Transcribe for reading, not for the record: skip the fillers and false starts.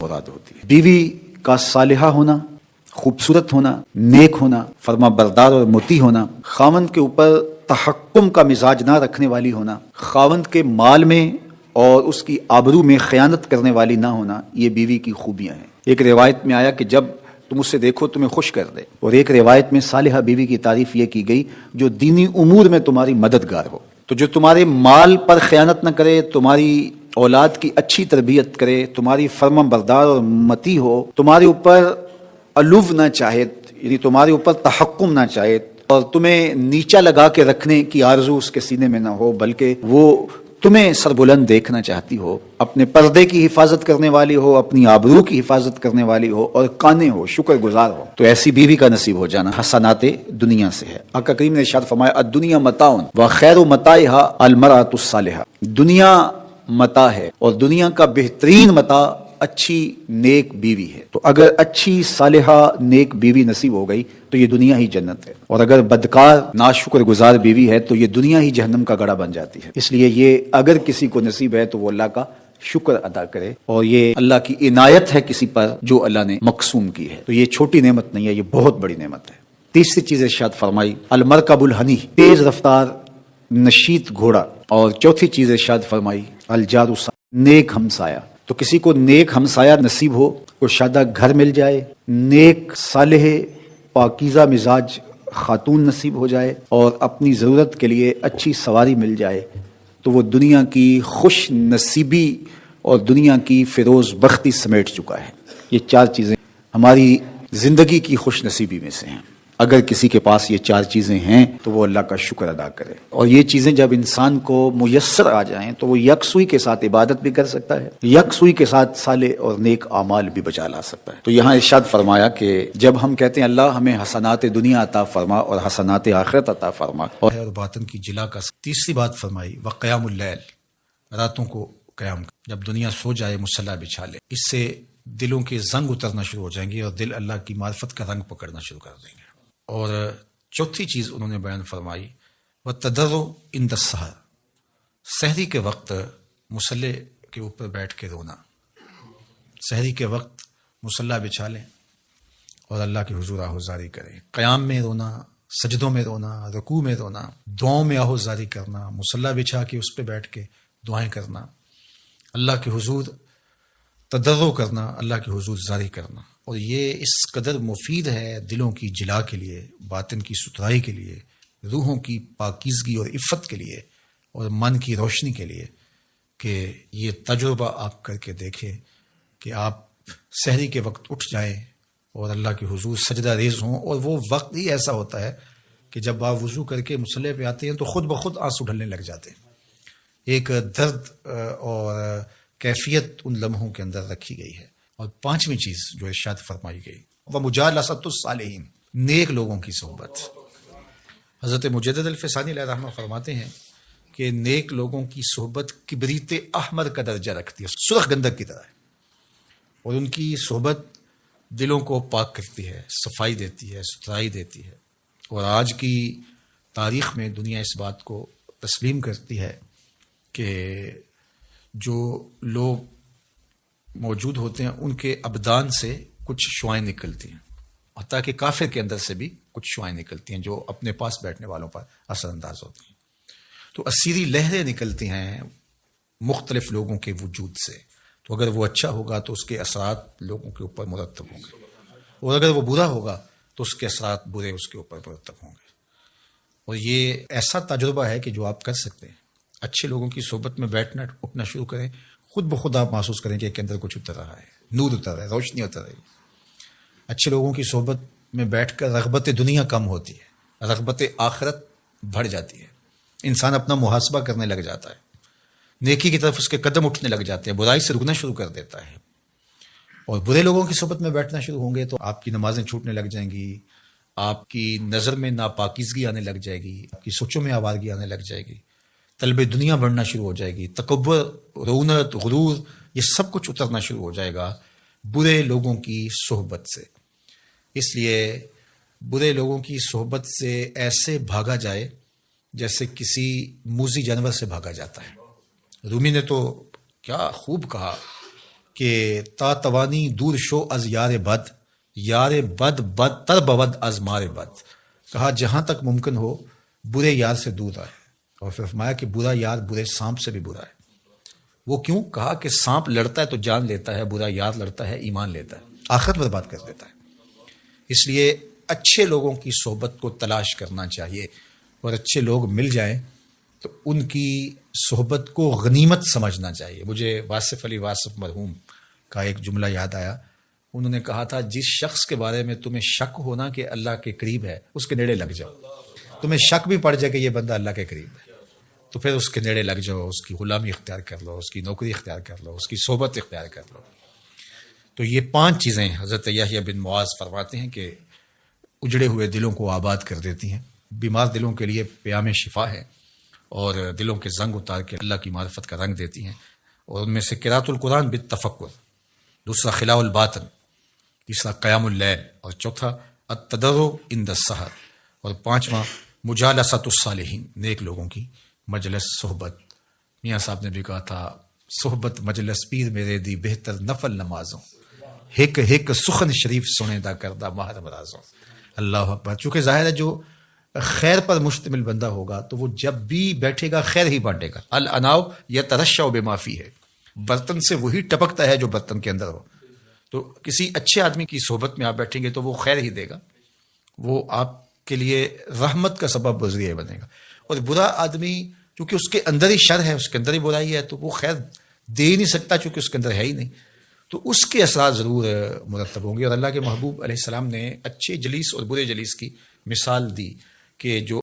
مراد ہوتی ہے۔ بیوی کا صالحہ ہونا، خوبصورت ہونا، نیک ہونا، فرما بردار اور مطیع ہونا، خاوند کے اوپر تحکم کا مزاج نہ رکھنے والی ہونا، خاوند کے مال میں اور اس کی آبرو میں خیانت کرنے والی نہ ہونا، یہ بیوی کی خوبیاں ہیں۔ ایک روایت میں آیا کہ جب تم اسے دیکھو تمہیں خوش کر دے، اور ایک روایت میں صالحہ بیوی کی تعریف یہ کی گئی جو دینی امور میں تمہاری مددگار ہو۔ تو جو تمہارے مال پر خیانت نہ کرے، تمہاری اولاد کی اچھی تربیت کرے، تمہاری فرما بردار اور مطیع ہو، تمہارے اوپر علو نہ چاہے، یعنی تمہارے اوپر تحکم نہ چاہے، اور تمہیں نیچا لگا کے رکھنے کی آرزو اس کے سینے میں نہ ہو، بلکہ وہ تمہیں سربلند دیکھنا چاہتی ہو، اپنے پردے کی حفاظت کرنے والی ہو، اپنی آبرو کی حفاظت کرنے والی ہو، اور قانع ہو، شکر گزار ہو، تو ایسی بیوی کا نصیب ہو جانا حسنات دنیا سے ہے۔ آقا کریم نے ارشاد فرمایا الدنیا متاع وخیر متاعها المرأة الصالحہ، دنیا متاع ہے اور دنیا کا بہترین متاع اچھی نیک بیوی ہے۔ تو اگر اچھی صالحہ نیک بیوی نصیب ہو گئی تو یہ دنیا ہی جنت ہے، اور اگر بدکار ناشکر گزار بیوی ہے تو یہ دنیا ہی جہنم کا گڑھا بن جاتی ہے۔ اس لیے یہ اگر کسی کو نصیب ہے تو وہ اللہ کا شکر ادا کرے، اور یہ اللہ کی عنایت ہے کسی پر جو اللہ نے مقسوم کی ہے۔ تو یہ چھوٹی نعمت نہیں ہے، یہ بہت بڑی نعمت ہے۔ تیسری چیز ارشاد فرمائی المرکب الحنی، تیز رفتار نشیط گھوڑا، اور چوتھی چیز ارشاد فرمائی الجار نیک ہمسایہ۔ تو کسی کو نیک ہمسایہ نصیب ہو، کشادہ گھر مل جائے، نیک صالح پاکیزہ مزاج خاتون نصیب ہو جائے، اور اپنی ضرورت کے لیے اچھی سواری مل جائے، تو وہ دنیا کی خوش نصیبی اور دنیا کی فیروز بختی سمیٹ چکا ہے۔ یہ چار چیزیں ہماری زندگی کی خوش نصیبی میں سے ہیں۔ اگر کسی کے پاس یہ چار چیزیں ہیں تو وہ اللہ کا شکر ادا کرے، اور یہ چیزیں جب انسان کو میسر آ جائیں تو وہ یکسوئی کے ساتھ عبادت بھی کر سکتا ہے، یکسوئی کے ساتھ صالح اور نیک اعمال بھی بچا لا سکتا ہے۔ تو یہاں ارشاد فرمایا کہ جب ہم کہتے ہیں اللہ ہمیں حسنات دنیا عطا فرما اور حسنات آخرت عطا فرما، اور باطن کی جلا کا، تیسری بات فرمائی وقیام اللیل، راتوں کو قیام، جب دنیا سو جائے مصلی بچھا لے، اس سے دلوں کے زنگ اترنا شروع ہو جائیں گے اور دل اللہ کی معرفت کا رنگ پکڑنا شروع کر دیں گے۔ اور چوتھی چیز انہوں نے بیان فرمائی وَالتَّضَرُّعُ عِنْدَ السَّحَرِ، سحری کے وقت مصلی کے اوپر بیٹھ کے رونا، سحری کے وقت مصلی بچھا لیں اور اللہ کے حضور آہوزاری کریں، قیام میں رونا، سجدوں میں رونا، رکوع میں رونا، دعاؤں میں آہوزاری کرنا، مصلی بچھا کے اس پہ بیٹھ کے دعائیں کرنا، اللہ کے حضور تضرع کرنا، اللہ کے حضور زاری کرنا، اور یہ اس قدر مفید ہے دلوں کی جلا کے لیے، باطن کی ستھرائی کے لیے، روحوں کی پاکیزگی اور عفت کے لیے، اور من کی روشنی کے لیے، کہ یہ تجربہ آپ کر کے دیکھیں کہ آپ سحری کے وقت اٹھ جائیں اور اللہ کے حضور سجدہ ریز ہوں، اور وہ وقت ہی ایسا ہوتا ہے کہ جب آپ وضو کر کے مصلی پہ آتے ہیں تو خود بخود آنسو ڈھلنے لگ جاتے ہیں۔ ایک درد اور کیفیت ان لمحوں کے اندر رکھی گئی ہے۔ اور پانچویں چیز جو ارشاد فرمائی گئی وَمُجَالَسَةُ الصَّالِحِينَ، نیک لوگوں کی صحبت۔ حضرت مجدد الفسانی علیہ رحمہ فرماتے ہیں کہ نیک لوگوں کی صحبت کبریت احمر کا درجہ رکھتی ہے، سرخ گندک کی طرح ہے، اور ان کی صحبت دلوں کو پاک کرتی ہے، صفائی دیتی ہے، ستھرائی دیتی ہے۔ اور آج کی تاریخ میں دنیا اس بات کو تسلیم کرتی ہے کہ جو لوگ موجود ہوتے ہیں ان کے ابدان سے کچھ شعائیں نکلتی ہیں، حتیٰ کہ کافر کے اندر سے بھی کچھ شعائیں نکلتی ہیں جو اپنے پاس بیٹھنے والوں پر اثر انداز ہوتی ہیں۔ تو اسیری لہریں نکلتی ہیں مختلف لوگوں کے وجود سے، تو اگر وہ اچھا ہوگا تو اس کے اثرات لوگوں کے اوپر مرتب ہوں گے، اور اگر وہ برا ہوگا تو اس کے اثرات برے اس کے اوپر مرتب ہوں گے۔ اور یہ ایسا تجربہ ہے کہ جو آپ کر سکتے ہیں۔ اچھے لوگوں کی صحبت میں بیٹھنا اٹھنا شروع کریں، خود بخود آپ محسوس کریں کہ ایک کے اندر کچھ اتر رہا ہے، نور اتر رہا ہے، روشنی اتر رہی ہے۔ اچھے لوگوں کی صحبت میں بیٹھ کر رغبت دنیا کم ہوتی ہے، رغبت آخرت بڑھ جاتی ہے، انسان اپنا محاسبہ کرنے لگ جاتا ہے، نیکی کی طرف اس کے قدم اٹھنے لگ جاتے ہیں، برائی سے رکنا شروع کر دیتا ہے۔ اور برے لوگوں کی صحبت میں بیٹھنا شروع ہوں گے تو آپ کی نمازیں چھوٹنے لگ جائیں گی، آپ کی نظر میں ناپاکیزگی آنے لگ جائے گی، آپ کی سوچوں میں آوارگی آنے لگ جائے گی، طلب دنیا بڑھنا شروع ہو جائے گی، تکبر، رونت، غرور، یہ سب کچھ اترنا شروع ہو جائے گا برے لوگوں کی صحبت سے۔ اس لیے برے لوگوں کی صحبت سے ایسے بھاگا جائے جیسے کسی موذی جانور سے بھاگا جاتا ہے۔ رومی نے تو کیا خوب کہا کہ تا توانی دور شو از یار بد بدتر بود از مار بد. کہا جہاں تک ممکن ہو برے یار سے دور رہے، اور پھر فرمایا کہ برا یار برے سانپ سے بھی برا ہے. وہ کیوں؟ کہا کہ سانپ لڑتا ہے تو جان لیتا ہے، برا یار لڑتا ہے ایمان لیتا ہے، آخرت برباد کر دیتا ہے. اس لیے اچھے لوگوں کی صحبت کو تلاش کرنا چاہیے، اور اچھے لوگ مل جائیں تو ان کی صحبت کو غنیمت سمجھنا چاہیے. مجھے واصف علی واصف مرحوم کا ایک جملہ یاد آیا. انہوں نے کہا تھا جس شخص کے بارے میں تمہیں شک ہونا کہ اللہ کے قریب ہے اس کے نیڑے لگ جاؤ. تمہیں شک بھی پڑ جائے کہ یہ بندہ اللہ کے قریب ہے تو پھر اس کے نیڑے لگ جاؤ، اس کی غلامی اختیار کر لو، اس کی نوکری اختیار کر لو، اس کی صحبت اختیار کر لو. تو یہ 5 چیزیں حضرت یحییٰ بن معاذ فرماتے ہیں کہ اجڑے ہوئے دلوں کو آباد کر دیتی ہیں، بیمار دلوں کے لیے پیام شفا ہے، اور دلوں کے زنگ اتار کے اللہ کی معرفت کا رنگ دیتی ہیں. اور ان میں سے قراءۃ القرآن بالتفکر، دوسرا خلاء الباطن، تیسرا قیام اللیل، اور چوتھا التضرع عند السحر، اور 5واں مجالسۃ الصالحین، نیک لوگوں کی مجلس صحبت. میاں صاحب نے بھی کہا تھا صحبت مجلس پیر میرے دی بہتر نفل نمازوں، ہک ہک سخن شریف سنے دا کردہ ماہر مرازوں. اللہ اکبر. چونکہ ظاہر ہے جو خیر پر مشتمل بندہ ہوگا تو وہ جب بھی بیٹھے گا خیر ہی بانٹے گا. الاناؤ یترشح بما فیہ، برتن سے وہی ٹپکتا ہے جو برتن کے اندر ہو. تو کسی اچھے آدمی کی صحبت میں آپ بیٹھیں گے تو وہ خیر ہی دے گا، وہ آپ کے لیے رحمت کا سبب و ذریعہ بنے گا. اور برا آدمی چونکہ اس کے اندر ہی شر ہے، اس کے اندر ہی برائی ہے، تو وہ خیر دے ہی نہیں سکتا چونکہ اس کے اندر ہے ہی نہیں. تو اس کے اثرات ضرور مرتب ہوں گے. اور اللہ کے محبوب علیہ السلام نے اچھے جلیس اور برے جلیس کی مثال دی کہ جو